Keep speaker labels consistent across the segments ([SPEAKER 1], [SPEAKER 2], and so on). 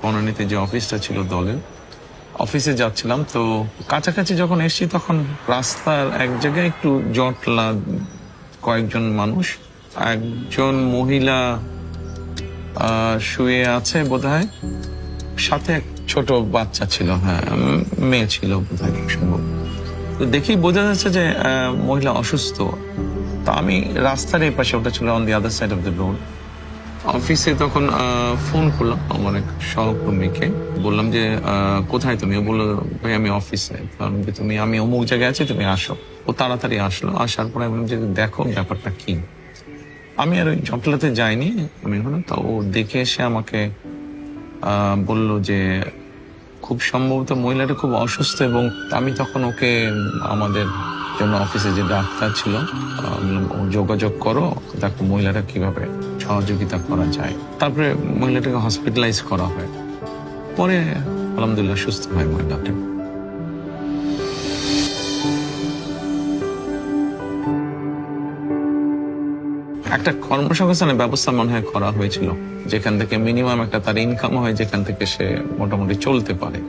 [SPEAKER 1] বনানীতে যে অফিসটা ছিল দলের, অফিসে যাচ্ছিলাম। তো কাছাকাছি যখন এসেছি তখন রাস্তার এক জায়গায় একটু জটলা, কয়েকজন মানুষ, একজন মহিলা শুয়ে আছে বোধহয়, সাথে এক ছোট বাচ্চা ছিল, হ্যাঁ মেয়ে ছিল বোধহয় সম্ভব। তো দেখেই বোঝা যাচ্ছে যে মহিলা অসুস্থ। তা আমি রাস্তার এই পাশে, ওটা ছিল on the other side of the road. অফিসে তখন ফোন করলাম আমার এক সহকর্মীকে, বললাম যে কোথায় তুমি? ও বললো ভাই আমি অফিসে। আমি অমুক জায়গায় আছি, তুমি আসো। ও তাড়াতাড়ি আসলো। আসার পরে আমি বললাম যে দেখো ব্যাপারটা কি। আমি আর ওই জটলাতে যাইনি, আমি তা ও দেখে এসে আমাকে বলল যে খুব সম্ভবত মহিলাটা খুব অসুস্থ, এবং আমি তখন ওকে আমাদের জন্য অফিসে যে ডাক্তার ছিল যোগাযোগ করো, দেখো মহিলাটা কিভাবে সহযোগিতা করা যায়। তারপরে মহিলাটাকে হসপিটালাইজ করা হয়, পরে আলহামদুলিল্লাহ সুস্থ হয় মহিলাটা। একটা কর্মসংস্থানের ব্যবস্থা মনে হয় করা হয়েছিল, যেখান থেকে মিনিমাম একটা তার ইনকাম হয়, যেখান থেকে সে মোটামুটি চলতে পারে।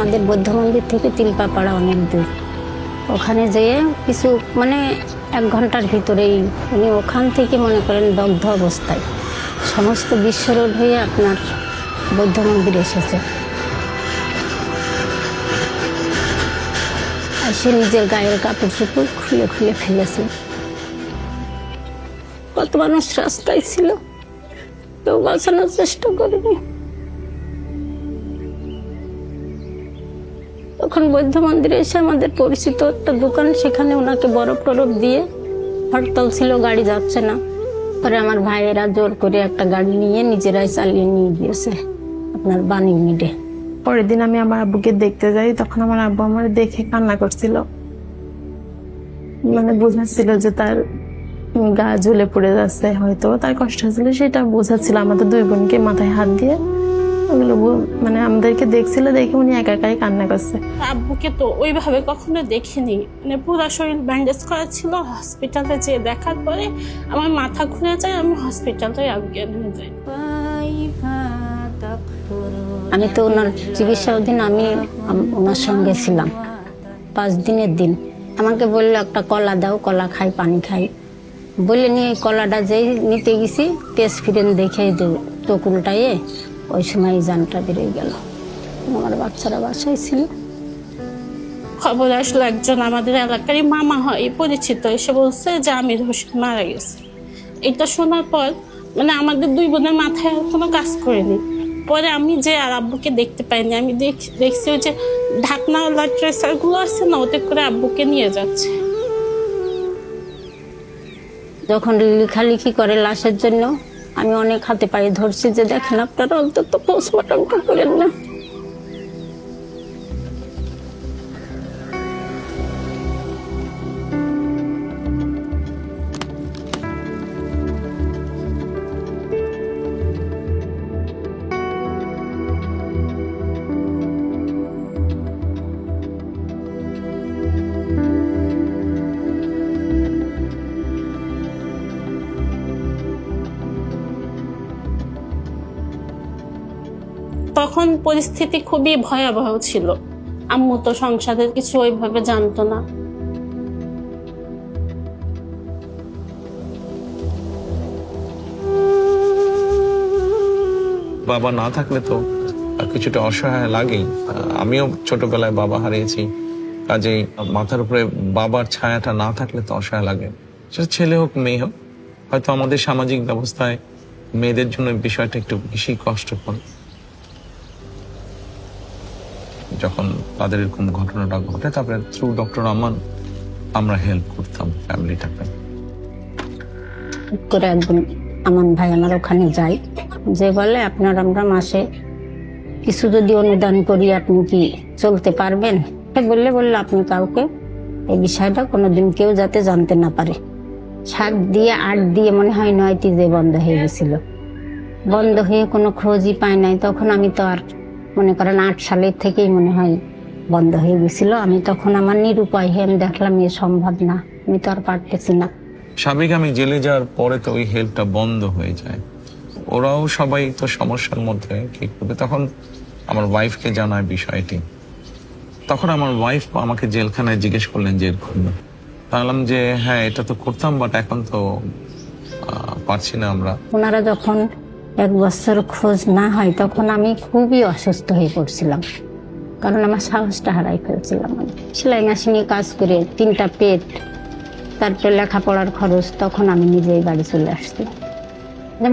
[SPEAKER 2] আমাদের বৌদ্ধ মন্দির থেকে তিলপাপাড়া অনেক দূর। ওখানে যেয়ে কিছু মানে 1 ঘন্টার ভিতরেই উনি ওখান থেকে মনে করেন দগ্ধ অবস্থায় সমস্ত বিশ্ব রোড হয়ে আপনার বৌদ্ধ মন্দির এসেছে। আর সে নিজের গায়ের কাপড় চোপড় খুলে খুলে ফেলেছে। কত মানুষ রাস্তায় ছিল, কেউ বাঁচানোর চেষ্টা করেনি। তখন বৌদ্ধ মন্দিরে এসে আমাদের পরিচিত একটা দোকান, সেখানে ওনাকে বরফ টরফ দিয়ে, হরতাল ছিল, গাড়ি যাচ্ছে না। পরে আমার ভাইয়েরা জোর করে একটা গাড়ি নিয়ে নিজেরাই চালিয়ে নিয়ে গিয়েছে আপনার বাণী মিডে।
[SPEAKER 3] পরের দিন আমি আমার আব্বুকে দেখতে যাই, তখন আমার আব্বু আমার দেখে কান্না করছিল, মানে বোঝাচ্ছিল যে তার গা ঝুলে পড়ে যাচ্ছে, হয়তো তার কষ্ট হচ্ছিল, সেটা বোঝাচ্ছিল। আমাদের 2 বোনকে মাথায় হাত দিয়ে ওগুলো মানে আমাদেরকে দেখছিল, দেখে উনি একা একাই কান্না করছে।
[SPEAKER 4] আব্বুকে তো ওইভাবে কখনো দেখিনি, মানে পুরো শরীর ব্যান্ডেজ করা ছিল। হসপিটালে যেয়ে দেখার পরে আমার মাথা ঘুরে যায়, আমি হসপিটালে অজ্ঞান হয়ে যাই।
[SPEAKER 2] আমি তো ওনার চিকিৎসা অধীন, আমি ওনার সঙ্গে ছিলাম 5 দিনের দিন। আমাকে বললো একটা কলা দাও, কলা খাই, পানি খাই বলে নিয়ে কলাটা যেই নিতে গেছি, পেস ফিরেন দেখে চোখ উল্টাইয়ে ওই সময় জানটা বেরিয়ে গেল। আমার বাচ্চারা বাসায় ছিল।
[SPEAKER 4] খবর আসলো, একজন আমাদের এলাকারই মামা হয় পরিচিত, এসে বলছে যে আমির হোসেন মারা গেছে। এটা শোনার পর মানে আমাদের 2 বোনের মাথায় কোনো কাজ করেনি। পরে আমি যে আর আব্বুকে দেখতে পাইনি, আমি দেখছি ওই যে ঢাকনাওয়ালা ট্রেসারগুলো আছে না, ওতে করে আব্বুকে নিয়ে যাচ্ছে।
[SPEAKER 2] যখন লেখালেখি করে লাশের জন্য, আমি অনেক হাতে পায়ে ধরছি যে দেখেন আপনারা অন্তত পোস্টমর্টমটা করেন না।
[SPEAKER 4] তখন পরিস্থিতি খুবই ভয়াবহ ছিল। আম্মু তো সংসারের কিছু ওইভাবে জানতো না।
[SPEAKER 1] বাবা না থাকলে তো কিছুটা অসহায় লাগেই। আমিও ছোটবেলায় বাবা হারিয়েছি, কাজেই মাথার উপরে বাবার ছায়াটা না থাকলে তো অসহায় লাগে। সেটা ছেলে হোক মেয়ে হোক। হয়তো আমাদের সামাজিক ব্যবস্থায় মেয়েদের জন্য বিষয়টা একটু বেশি কষ্টকর। যখন তাদের এরকম ঘটনাটা ঘটে, তারপরে থ্রু ডক্টর আমান আমরা হেল্প করতাম ফ্যামিলিটাকে।
[SPEAKER 2] করে একদিন আমান ভাই আমার ওখানে যাই, যে বলে আপনার আমরা মাসে কিছু যদি অনুদান করি আপনি কি চলতে পারবেন? বললে আপনি কাউকে এই বিষয়টা কোনোদিন কেউ যাতে জানতে না পারে। 7 দিয়ে 8 দিয়ে মনে হয় 9টি যে বন্ধ হয়ে গেছিল, বন্ধ হয়ে কোনো খোঁজই পায় নাই। তখন আমি তো আর মনে করেন 8 সালের থেকেই মনে হয় বন্ধ হয়ে গেছিল। আমি তখন আমার নিরুপায় হয়ে আমি দেখলাম এ সম্ভব না, আমি তো আর পারতেছি না।
[SPEAKER 1] স্বাভাবিক আমি জেলে যাওয়ার পরে তো ওই হেল্পটা বন্ধ হয়ে যায়। ওরাও সবাই তো সমস্যার মধ্যে, কি করবে। তখন আমার ওয়াইফকে জানায় বিষয়টি। তখন আমার ওয়াইফ আমাকে জেলখানায় জিজ্ঞেস করলেন যে এরকম। বললাম যে হ্যাঁ এটা তো করতাম, বাট এখন তো পারছি না আমরা।
[SPEAKER 2] ওনারা যখন 1 বছর খোঁজ না হয় তখন আমি খুবই অসুস্থ হয়ে পড়ছিলাম, কারণ আমার সাহসটা হারাই ফেলছিলাম। আমি সেলাই মেশিনে কাজ করে 3টা পেট, তারপরে লেখাপড়ার খরচ, তখন আমি নিজেই বাড়ি চলে আসছি।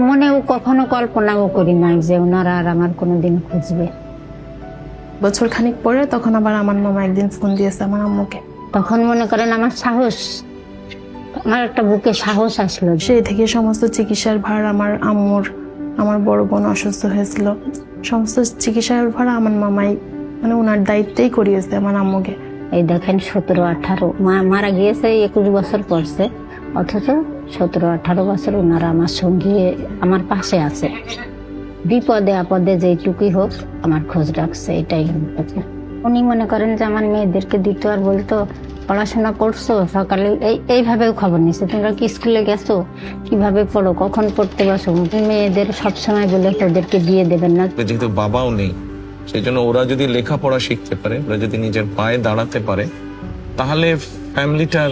[SPEAKER 2] মনেও কখনো কল্পনাও করি নাই যে ওনারা আর আমার কোনোদিন খুঁজবে।
[SPEAKER 3] বছর খানিক পরে তখন আবার আমার মামা একদিন ফোন দিয়েছে আমার আম্মুকে।
[SPEAKER 2] তখন মনে করেন আমার সাহস, আমার একটা বুকে সাহস আসলো।
[SPEAKER 3] সেই থেকে সমস্ত চিকিৎসার ভার আমার আম্মুর, আমার বড় বোন অসুস্থ হয়েছিল, সমস্ত চিকিৎসার ভার আমার মামাই মানে ওনার দায়িত্বেই করিয়েছে আমার আম্মুকে।
[SPEAKER 2] এই দেখেন 17-18 মারা গিয়েছে 21 বছর পরছে, অথচ 17-18 বছর ওনারা আমার সঙ্গে আমার পাশে আছে। বিপদে আপদে যেটুকুই হোক আমার খোঁজ রাখছে, এটাই। উনি মনে করেন যে আমার মেয়েদেরকে দিত আর বলতো পড়াশোনা করছো, সকালে এইভাবেও খবর নিচ্ছে, তোমরা কি স্কুলে গেছো, কিভাবে পড়ো, কখন পড়তে বসো। মেয়েদের সবসময় বলে ওদেরকে দিয়ে দেবেন না।
[SPEAKER 1] যেহেতু বাবাও নেই, সেই জন্য ওরা যদি লেখাপড়া শিখতে পারে, ওরা যদি নিজের পায়ে দাঁড়াতে পারে, তাহলে ফ্যামিলিটার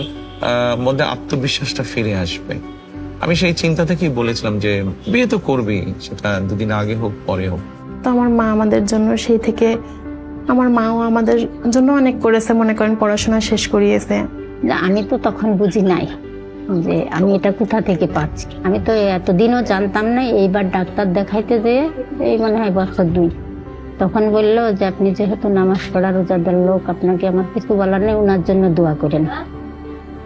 [SPEAKER 1] মধ্যে আত্মবিশ্বাসটা ফিরে আসবে। আমি সেই চিন্তা থেকেই বলেছিলাম যে বিয়ে তো করবি, সেটা 2 দিন আগে হোক পরে হোক।
[SPEAKER 3] তো আমার মা আমাদের জন্য সেই থেকে, আমার মাও আমাদের জন্য অনেক করেছে, মনে করেন পড়াশোনা শেষ করিয়েছে।
[SPEAKER 2] আমি তো তখন বুঝি নাই যে আমি এটা কোথা থেকে পাচ্ছি। আমি তো এতদিনও জানতাম না। এইবার ডাক্তার দেখাইতে যেয়ে এই মনে হয় বছর 2, তখন বললো যে আপনি যেহেতু নামাজ পড়া রোজাদার লোক, আপনাকে আমার কিছু বলার নেই, ওনার জন্য দোয়া করেন।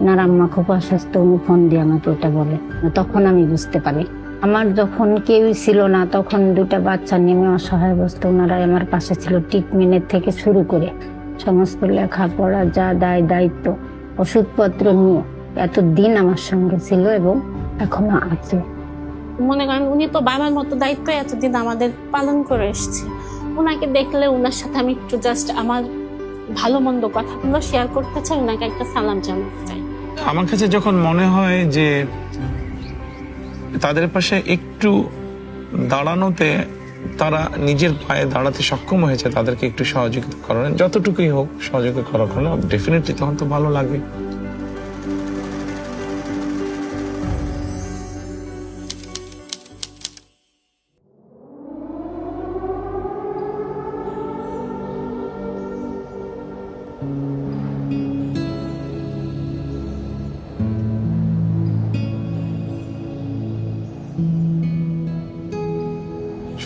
[SPEAKER 2] ওনার আম্মা খুব অসুস্থ, উনি ফোন দিয়ে আমাকে এটা বলে। তখন আমি বুঝতে পারি। আমার যখন কেউই ছিল না, তখন 2টা বাচ্চা নেমে অসহায় অবস্থা, ওনারা আমার পাশে ছিল। ট্রিটমেন্টের থেকে শুরু করে সমস্ত লেখাপড়া, যা দায়িত্ব, ওষুধপত্র নিয়ে এতদিন আমার সঙ্গে ছিল এবং এখনো আছে।
[SPEAKER 4] মনে করেন উনি তো বাবার মতো দায়িত্ব এতদিন আমাদের পালন করে এসেছে। ওনাকে দেখলে ওনার সাথে আমি একটু জাস্ট আমার ভালো মন্দ কথাগুলো শেয়ার করতে চাই, ওনাকে একটা সালাম জানাতে চাই।
[SPEAKER 1] আমার কাছে যখন মনে হয় যে তাদের পাশে একটু দাঁড়ানোতে তারা নিজের পায়ে দাঁড়াতে সক্ষম হয়েছে, তাদেরকে একটু সহযোগিতা করানো, যতটুকুই হোক সহযোগিতা করানো, ডেফিনেটলি তখন তো ভালো লাগবে।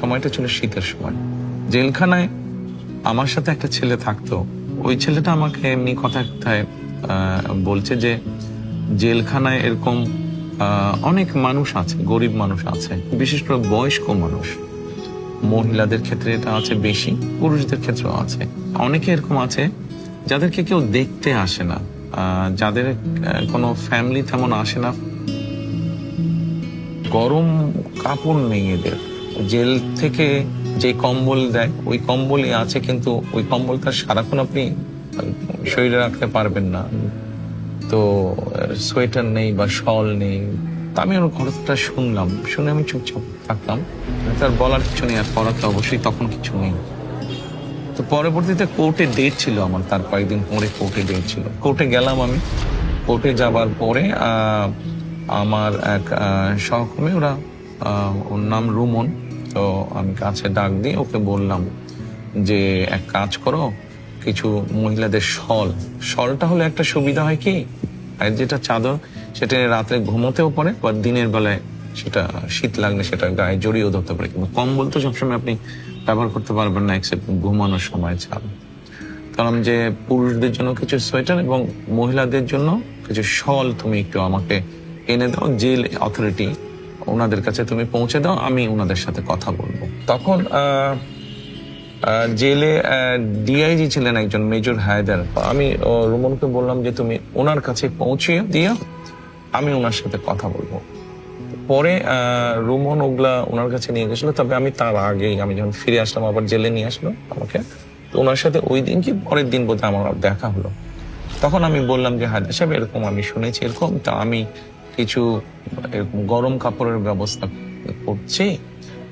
[SPEAKER 1] সময়টা ছিল শীতের সময়। জেলখানায় আমার সাথে একটা ছেলে থাকতো। ওই ছেলেটা আমাকে এমনি কথায় কথায় বলছে যে জেলখানায় এরকম অনেক মানুষ আছে, গরিব মানুষ আছে, বিশেষ করে বয়স্ক মানুষ। মহিলাদের ক্ষেত্রে এটা আছে বেশি, পুরুষদের ক্ষেত্রেও আছে। অনেকে এরকম আছে যাদেরকে কেউ দেখতে আসে না, যাদের কোনো ফ্যামিলি তেমন আসে না, গরম কাপড় নেই এদের। জেল থেকে যে কম্বল দেয় ওই কম্বলই আছে, কিন্তু ওই কম্বলটা সারাক্ষণ আপনি শরীরে রাখতে পারবেন না। তো সোয়েটার নেই বা শল নেই। তা আমি ওর কথাটা শুনলাম, শুনে আমি চুপচাপ থাকলাম। তার বলার কিছু নেই, আর করার তো অবশ্যই তখন কিছু নেই। তো পরবর্তীতে কোর্টে ডেট ছিল আমার, তার কয়েকদিন পরে কোর্টে ডেট ছিল। কোর্টে গেলাম আমি। কোর্টে যাবার পরে আমার এক সহকর্মী, ওর নাম রুমন, তো আমি কাছে ডাক দিয়ে ওকে বললাম যে এক কাজ করো, কিছু মহিলাদের শলটা হলে একটা সুবিধা হয় কি, আর যেটা চাদর সেটা রাত্রে ঘুমোতেও পারে, বা দিনের বেলায় সেটা শীত লাগলে সেটা গায়ে জড়িয়েও ধরতে পারে। কিন্তু কম্বল তো সবসময় আপনি ব্যবহার করতে পারবেন না, এক্সেপ্ট ঘুমানোর সময় ছাড়া। কারণ যে পুরুষদের জন্য কিছু সোয়েটার এবং মহিলাদের জন্য কিছু শল তুমি একটু আমাকে এনে দাও, জেল অথরিটি ওনাদের কাছে তুমি পৌঁছে দাও, আমি ওনাদের সাথে কথা বলবো। তখন জেলে ডিআইজি ছিলেন একজন মেজর হায়দার। আমি রুমনকে বললাম যে তুমি ওনার কাছে পৌঁছে দিও, আমি ওনার সাথে কথা বলবো। পরে রুমন ওগুলা ওনার কাছে নিয়ে গেছিল, তবে আমি তার আগেই আমি যখন ফিরে আসলাম আবার জেলে নিয়ে আসলো আমাকে। তো ওনার সাথে ওই দিন কি পরের দিন বোধহয় আমার দেখা হলো। তখন আমি বললাম যে হায়দার সাহেব এরকম আমি শুনেছি এরকম, তা আমি কিছু এরকম গরম কাপড়ের ব্যবস্থা করছি,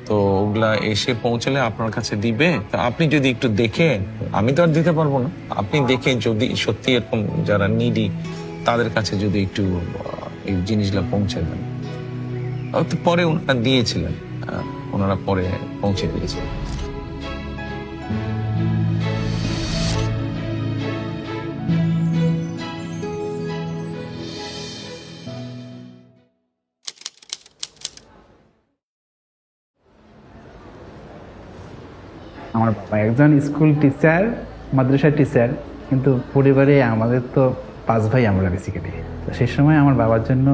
[SPEAKER 1] তো ওগুলা এসে পৌঁছলে আপনার কাছে দিবে। তা আপনি যদি একটু দেখে, আমি তো আর দিতে পারবো না, আপনি দেখে যদি সত্যি এরকম যারা নিডি তাদের কাছে যদি একটু এই জিনিসগুলো পৌঁছে দেন। তো পরে ওনারা দিয়েছিলেন, ওনারা পরে পৌঁছে দিয়েছিলেন।
[SPEAKER 5] আমার বাবা একজন স্কুল টিচার, মাদ্রাসার টিচার, কিন্তু পরিবারে আমাদের তো 5 ভাই আমরা বেসিক্যালি। তো সেই সময় আমার বাবার জন্য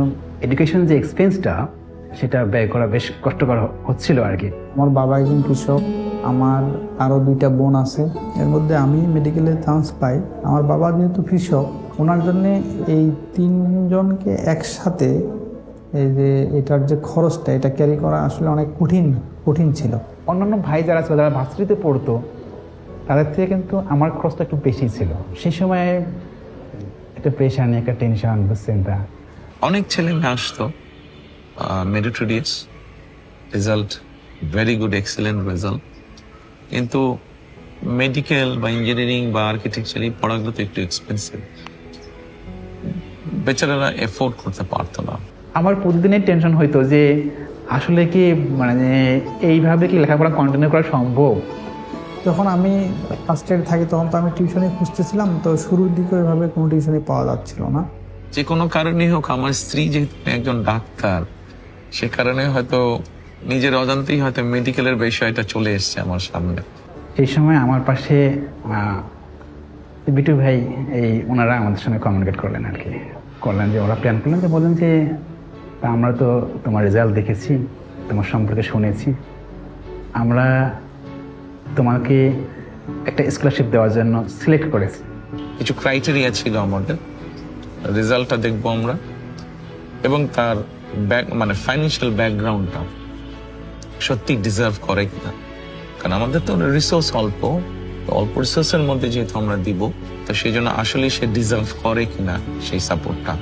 [SPEAKER 5] এডুকেশন যে এক্সপেন্সটা সেটা ব্যয় করা বেশ কষ্টকর হচ্ছিল আর কি।
[SPEAKER 6] আমার বাবা একজন কৃষক, আমার আরও 2টা বোন আছে, এর মধ্যে আমি মেডিকেলে চান্স পাই। আমার বাবা যেহেতু কৃষক, ওনার জন্যে এই 3 জনকে একসাথে এই যে এটার যে খরচটা এটা ক্যারি করা আসলে অনেক কঠিন ছিল।
[SPEAKER 5] অন্যান্য ভাই যারা ছিল, যারা ভার্সিটিতে পড়তো, তাদের থেকে কিন্তু আমার খরচটা একটু বেশি ছিল। সেই সময় একটা প্রেশার নিয়ে একটা টেনশন, বুঝছেন? তা
[SPEAKER 1] অনেক ছেলে মেয়ে আসতো meritorious result, very good excellent result, কিন্তু মেডিকেল বা ইঞ্জিনিয়ারিং বা আর্কিটেকচার এই পড়াগুলো তো একটু এক্সপেন্সিভ, বেচারারা এফোর্ড করতে পারতো না।
[SPEAKER 5] আমার প্রতিদিনের টেনশন হইতো যে আসলে কি মানে এইভাবে কি লেখাপড়া কন্টিনিউ করা সম্ভব।
[SPEAKER 6] যখন আমি ফার্স্ট ইয়ারে থাকি তখন তো আমি টিউশনে খুঁজতেছিলাম, তো শুরুর দিকে ওইভাবে কোনো টিউশনে পাওয়া যাচ্ছিল না।
[SPEAKER 1] যে কোনো কারণে হোক, আমার স্ত্রী যেহেতু একজন ডাক্তার, সে কারণে হয়তো নিজের অজান্তেই হয়তো মেডিকেলের বিষয়টা চলে এসছে আমার সামনে।
[SPEAKER 5] সেই সময় আমার পাশে বিটু ভাই এই ওনারা আমাদের সঙ্গে কমিউনিকেট করলেন আর কি, করলেন যে ওরা প্ল্যান করলেন যে বললেন যে আমরা তো তোমার রেজাল্ট দেখেছি, তোমার সম্পর্কে শুনেছি, আমরা তোমাকে একটা স্কলারশিপ দেওয়ার জন্য সিলেক্ট করেছি।
[SPEAKER 1] কিছু ক্রাইটেরিয়া ছিল আমাদের, রেজাল্টটা দেখবো আমরা, এবং তার মানে ফাইন্যান্সিয়াল ব্যাকগ্রাউন্ডটা সত্যি ডিজার্ভ করে কিনা, কারণ আমাদের তো রিসোর্স অল্প রিসোর্সের মধ্যে যেহেতু আমরা দিব, তো সেই জন্য আসলে সে ডিজার্ভ করে কিনা সেই সাপোর্টটা,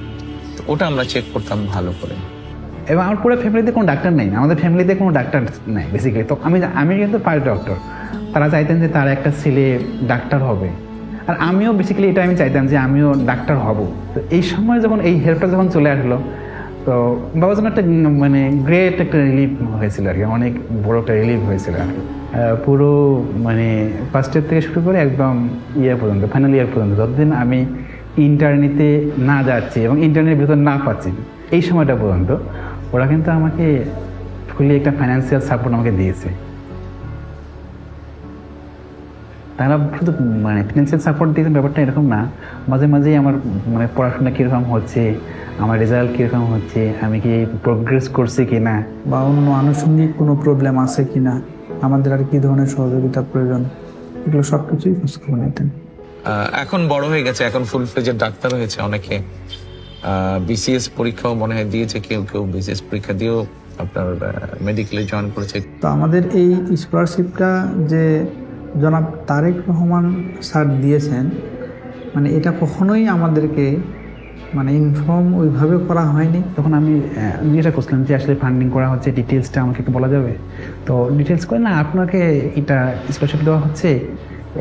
[SPEAKER 1] তো ওটা আমরা চেক করতাম ভালো করে।
[SPEAKER 5] এবং আমার পুরো ফ্যামিলিতে কোনো ডাক্তার নেই, আমাদের ফ্যামিলিতে কোনো ডাক্তার নেই বেসিক্যালি। তো আমি কিন্তু ফার্স্ট ডক্টর, তারা চাইতেন যে তার একটা ছেলে ডাক্তার হবে, আর আমিও বেসিক্যালি এটা আমি চাইতাম যে আমিও ডাক্তার হব। তো এই সময় যখন এই হেল্পটা যখন চলে আসলো, তো বাবার জন্য একটা মানে গ্রেট একটা রিলিফ হয়েছিল আর কি, অনেক বড় একটা রিলিফ হয়েছিল আর কি। পুরো মানে ফার্স্ট ইয়ার থেকে শুরু করে একদম ইয়ার পর্যন্ত, ফাইনাল ইয়ার পর্যন্ত, যতদিন আমি ইন্টার্নিতে না যাচ্ছি এবং ইন্টার্নের ভিতর না পাচ্ছি, এই সময়টা পর্যন্ত ওরা কিন্তু আমাকে ফুলি একটা ফাইন্যান্সিয়াল সাপোর্ট আমাকে দিয়েছে। তারা শুধু মানে ফিনান্সিয়াল সাপোর্ট দিয়েছেন ব্যাপারটা এরকম না, মাঝে মাঝেই আমার মানে পড়াশোনা কীরকম হচ্ছে, আমার রেজাল্ট কীরকম হচ্ছে, আমি কি প্রোগ্রেস করছি কি না,
[SPEAKER 6] বা অন্য আনুষঙ্গিক কোনো প্রবলেম আছে কি না, আমাদের আর কি ধরনের সহযোগিতা প্রয়োজন, এগুলো সব কিছুই খোঁজখবর নিতেন।
[SPEAKER 1] এখন বড় হয়ে গেছে, এখন ফুল ফ্লেজের ডাক্তার হয়েছে অনেকে, বিসিএস পরীক্ষাও মনে হয় দিয়েছে, কেউ বিসিএস পরীক্ষা দিয়েও আপনার মেডিকেলে জয়েন করেছে।
[SPEAKER 6] তো আমাদের এই স্কলারশিপটা যে জনাব তারেক রহমান স্যার দিয়েছেন, মানে এটা কখনোই আমাদেরকে মানে ইনফর্ম ওইভাবে করা হয়নি।
[SPEAKER 5] তখন আমি জিজ্ঞাসা করছিলাম যে আসলে ফান্ডিং করা হচ্ছে, ডিটেলসটা আমাকে একটু বলা যাবে? তো ডিটেলস করে না, আপনাকে এটা স্কলারশিপ দেওয়া হচ্ছে,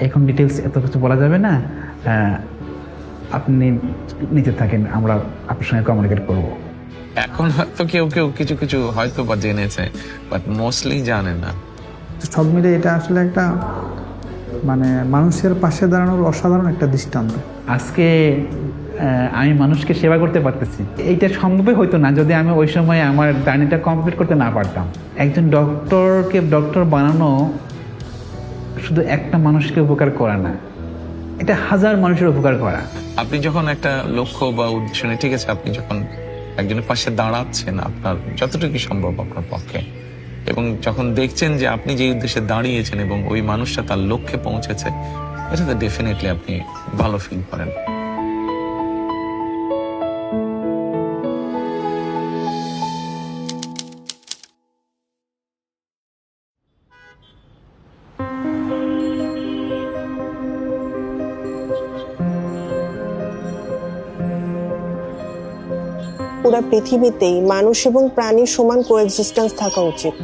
[SPEAKER 5] এখন ডিটেলস এত কিছু বলা যাবে না, আপনি নিতে থাকেন, আমরা আপনার সঙ্গে কমিউনিকেট করবো।
[SPEAKER 1] এখন হয়তো কেউ কিছু হয়তো বা জেনেছে, বাট মোস্টলি জানে না।
[SPEAKER 6] সব মিলে এটা আসলে একটা মানে মানুষের পাশে দাঁড়ানোর অসাধারণ একটা দৃষ্টান্ত।
[SPEAKER 5] আজকে আমি মানুষকে সেবা করতে পারতেছি, এইটা সম্ভবই হইতো না যদি আমি ওই সময় আমার জার্নিটা কমপ্লিট করতে না পারতাম। একজন ডক্টরকে ডক্টর বানানো শুধু একটা মানুষকে উপকার করা না, এটা হাজার মানুষের উপকার করা।
[SPEAKER 1] আপনি যখন একটা লক্ষ্য বা উদ্দেশ্য নিয়ে, ঠিক আছে, আপনি যখন একজনের পাশে দাঁড়াচ্ছেন, আপনার যতটুকু সম্ভব আপনার পক্ষে, এবং যখন দেখছেন যে আপনি যে উদ্দেশ্যে দাঁড়িয়েছেন এবং ওই মানুষটা তার লক্ষ্যে পৌঁছেছে, এটাতে ডেফিনেটলি আপনি ভালো ফিল করেন।
[SPEAKER 7] পুরো পৃথিবীতেই মানুষ এবং প্রাণীর সমান কোএক্সিস্টেন্স থাকা উচিত।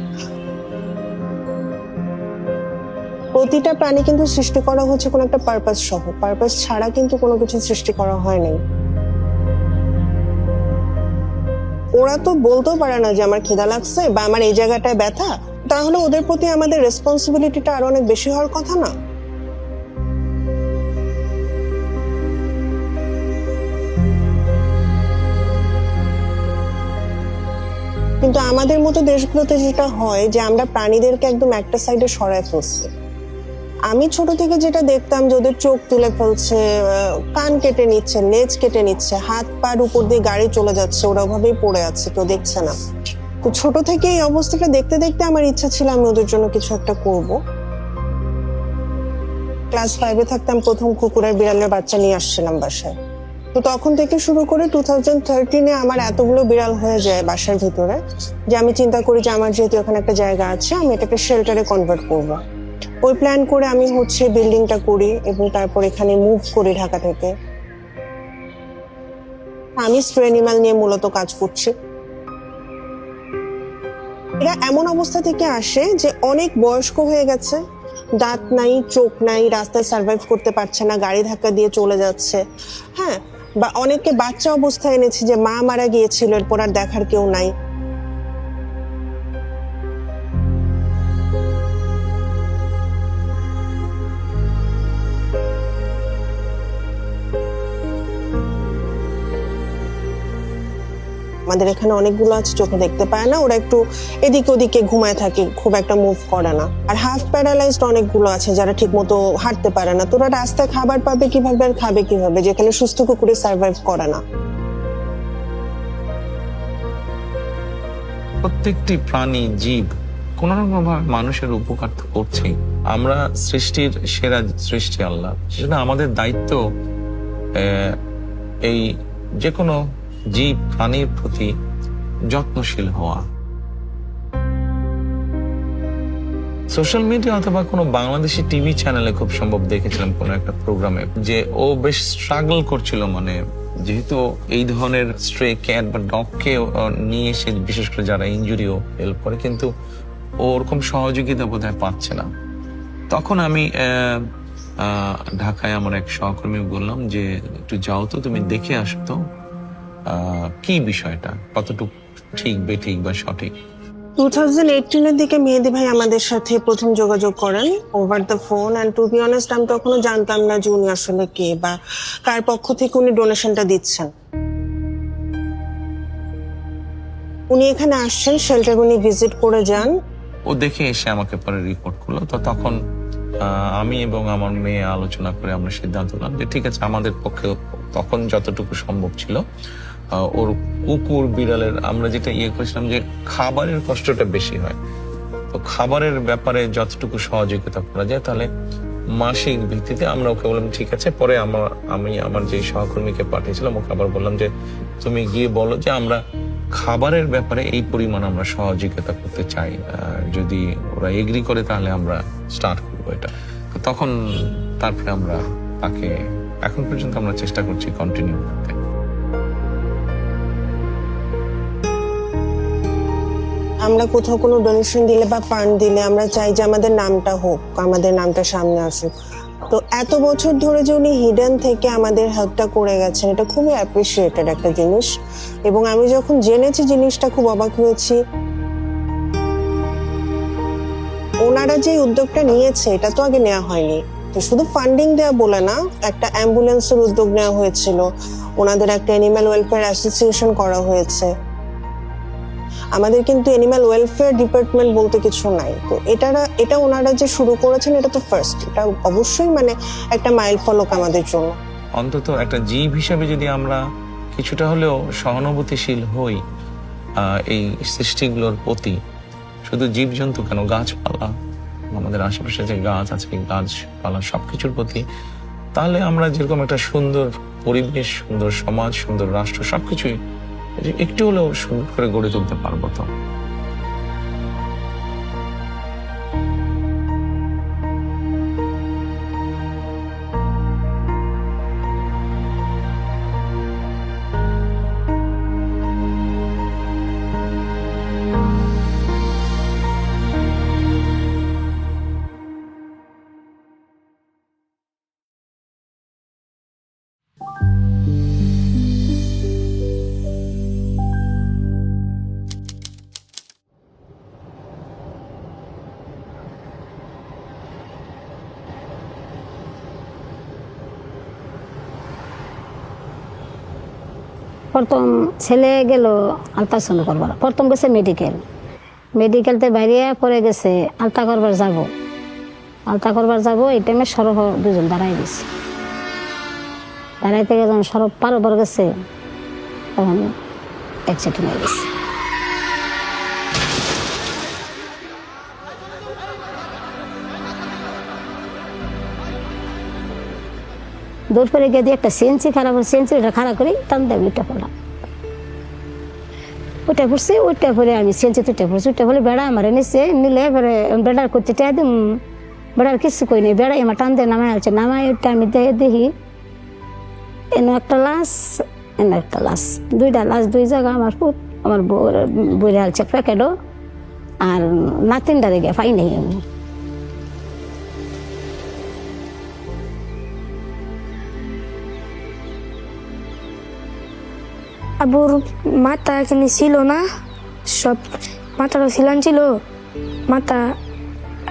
[SPEAKER 7] প্রতিটা প্রাণী কিন্তু সৃষ্টি করা হচ্ছে কোনো একটা পারপাস সহ, পারপাস ছাড়া কিন্তু কোনো কিছু সৃষ্টি করা হয় নাই। ওরা তো বলতেও পারে না যে আমার খিদা লাগছে বা আমার এই জায়গাটায় ব্যথা, তাহলে ওদের প্রতি আমাদের রেসপন্সিবিলিটিটা আরো অনেক বেশি হওয়ার কথা না? কিন্তু আমাদের মতো দেশগুলোতে যেটা হয় যে আমরা প্রাণীদেরকে একদম একটা সাইডে সরায় ফেলছি। আমি ছোট থেকে যেটা দেখতাম যে ওদের চোখ তুলে ফেলছে, কান কেটে নিচ্ছে, লেজ কেটে নিচ্ছে, হাত পার উপর দিয়ে গাড়ি চলে যাচ্ছে, ওরা ওভাবেই পড়ে আছে, কেউ দেখছে না। তো ছোট থেকে এই অবস্থাটা দেখতে দেখতে আমার ইচ্ছা ছিল আমি ওদের জন্য কিছু একটা করব। ক্লাস 5-এ থাকতাম, প্রথম কুকুর আর বিড়ালের বাচ্চা নিয়ে আসছিলাম বাসায়। তো তখন থেকে শুরু করে 2013-এ আমার এতগুলো বিড়াল হয়ে যায় বাসার ভিতরে যে আমি চিন্তা করি যে আমার যেহেতু এখানে একটা জায়গা আছে, আমি এটাকে শেল্টারে কনভার্ট করব। ওই প্ল্যান করে আমি বিল্ডিংটা করি এবং তারপর এখানে মুভ করি ঢাকা থেকে। আমি স্ট্রে অ্যানিমাল নিয়ে মূলত কাজ করছি। এরা এমন অবস্থা থেকে আসে যে অনেক বয়স্ক হয়ে গেছে, দাঁত নাই, চোখ নাই, রাস্তায় সার্ভাইভ করতে পারছে না, গাড়ি ধাক্কা দিয়ে চলে যাচ্ছে। হ্যাঁ, বা অনেককে বাচ্চা অবস্থায় এনেছি যে মা মারা গিয়েছিল, এরপর আর দেখার কেউ নাই। আমাদের এখানে অনেকগুলো আছে চোখে দেখতে পায় না, ওরা একটু এদিকে ওদিকে ঘুমায় থাকে, খুব একটা মুভ করে না। আর হাফ প্যারালাইজড অনেকগুলো আছে যারা ঠিক মতো হাঁটতে পারে না। তোরা রাস্তায় খাবার পাবে কিভাবে আর খাবে কিভাবে, যেখানে সুস্থ কুকুরে সার্ভাইভ করে না।
[SPEAKER 1] প্রত্যেকটি প্রাণী, জীব কোন না কোনো ভাবে মানুষের উপকার তো করছেই। আমরা সৃষ্টির সেরা সৃষ্টি আল্লাহ, সেটা আমাদের দায়িত্ব এই যে কোনো জীব প্রাণীর প্রতি যত্নশীল হওয়া। সোশ্যাল মিডিয়া অথবা কোনো বাংলাদেশি টিভি চ্যানেলে খুব সম্ভব দেখেছিলাম কোনো একটা প্রোগ্রামে যে ও বেশ স্ট্রাগল করছিল, মানে যেহেতু এই ধরনের স্ট্রে ক্যাট বা ডগকে নিয়ে এসে বিশেষ করে যারা ইনজুরিও হেল্প করে, কিন্তু ওরকম সহযোগিতা বোধহয় পাচ্ছে না। তখন আমি ঢাকায় আমার এক সহকর্মী বললাম যে একটু যাও তো, তুমি দেখে আসো তো কি বিষয়টা কতটুকু ঠিক বেঠিক বা সঠিক।
[SPEAKER 7] 2018-এর দিকে মেহেদি ভাই আমাদের সাথে প্রথম যোগাযোগ করেন over the phone. And to be honest, আমি তখনও জানতাম না যে উনি আসলে কে বা কার পক্ষ থেকে উনি ডোনেশনটা দিচ্ছেন। উনি এখানে আসছেন, শেল্টার উনি ভিজিট করে যান।
[SPEAKER 1] ও দেখে এসে আমাকে পরে রিপোর্ট করলো। তো তখন আমি এবং আমার মেয়ে আলোচনা করে আমরা সিদ্ধান্ত নিলাম যে ঠিক আছে, আমাদের পক্ষে তখন যতটুকু সম্ভব ছিল ওর কুকুর বিড়ালের আমরা যেটা করেছিলাম যে খাবারের কষ্টটা বেশি হয়, তো খাবারের ব্যাপারে যতটুকু সহযোগিতা করা যায়, তাহলে মাসিক ভিত্তিতে আমরা ওকে বললাম ঠিক আছে। পরে আমি আমার যে সহকর্মীকে পাঠিয়েছিলাম ওকে আবার বললাম যে তুমি গিয়ে বলো যে আমরা খাবারের ব্যাপারে এই পরিমাণ আমরা সহযোগিতা করতে চাই, যদি ওরা এগ্রি করে তাহলে আমরা স্টার্ট করবো এটা। তো তখন তারপরে আমরা তাকে এখন পর্যন্ত আমরা চেষ্টা করছি কন্টিনিউ করতে।
[SPEAKER 7] আমরা কোথাও কোনো ডোনেশন দিলে বা ফান্ড দিলে আমরা চাই যে আমাদের নামটা হোক, আমাদের নামটা সামনে আসুক। তো এত বছর ধরে যে উনি হিডেন থেকে আমাদের হেল্পটা করে গেছেন, এটা খুবই অ্যাপ্রিসিয়েটেড একটা জিনিস। এবং আমি যখন জেনেছি জিনিসটা খুব অবাক হয়েছি। ওনারা যে উদ্যোগটা নিয়েছে এটা তো আগে নেওয়া হয়নি। তো শুধু ফান্ডিং দেওয়া বলে না, একটা অ্যাম্বুলেন্সের উদ্যোগ নেওয়া হয়েছিল, ওনাদের একটা অ্যানিম্যাল ওয়েলফেয়ার অ্যাসোসিয়েশন করা হয়েছে। আমাদের কিন্তু অ্যানিম্যাল ওয়েলফেয়ার ডিপার্টমেন্ট বলতে কিছু নাই। তো এটা ওনারা যে শুরু করেছেন এটা তো ফার্স্ট, এটা অবশ্যই মানে একটা মাইল ফলক আমাদের জন্য।
[SPEAKER 1] অন্তত একটা জীব হিসেবে যদি আমরা কিছুটা হলেও সহানুভূতিশীল হই এই সৃষ্টিগুলোর প্রতি, শুধু জীবজন্তু কেন, গাছপালা, আমাদের আশেপাশে যে গাছ আছে, গাছপালা সবকিছুর প্রতি, তাহলে আমরা যেরকম একটা সুন্দর পরিবেশ, সুন্দর সমাজ, সুন্দর রাষ্ট্র, সবকিছুই একটু হলেও সুন্দর করে গড়ে তুলতে পারবো। তো
[SPEAKER 2] প্রথম ছেলে গেল আলট্রাসাউন্ড করবার, প্রথম গেছে মেডিকেলতে বাইরে, পরে গেছে আলতা করবার যাব। এই টাইমে সরব দুজন দাঁড়াই গেছে, দাঁড়াইতে গিয়ে যখন সরব পার ওপর গেছে তখন অ্যাক্সিডেন্ট হয়ে গেছে। দৌড় করে গিয়ে দিয়ে একটা সিএনসি খারাপ, সিএনসিটা খারাপ করে টান দেয় উঠে পড়লাম। উঠে পড়ছি, উঠে পরে আমি সিএনসি উঠে পড়ছি, উঠে পড়লে বেড়া আমার নিচে নিলে এবারে বেড়ার করতে একদম বেড়ার কিছু কই নেই, বেড়াই আমার টান দিয়ে নামাই আছে। নামাই উঠে আমি দেখি এনে একটা লাশ, দুইটা লাশ, দুই জায়গা আমার খুব আমার বইরে আলছে প্যাকেটও, আর নাতিনটারে গিয়ে পাই নেই আমি।
[SPEAKER 8] আবুর মাথা এখানে ছিল না, সব মাথাটা ছিলান ছিল, মাথা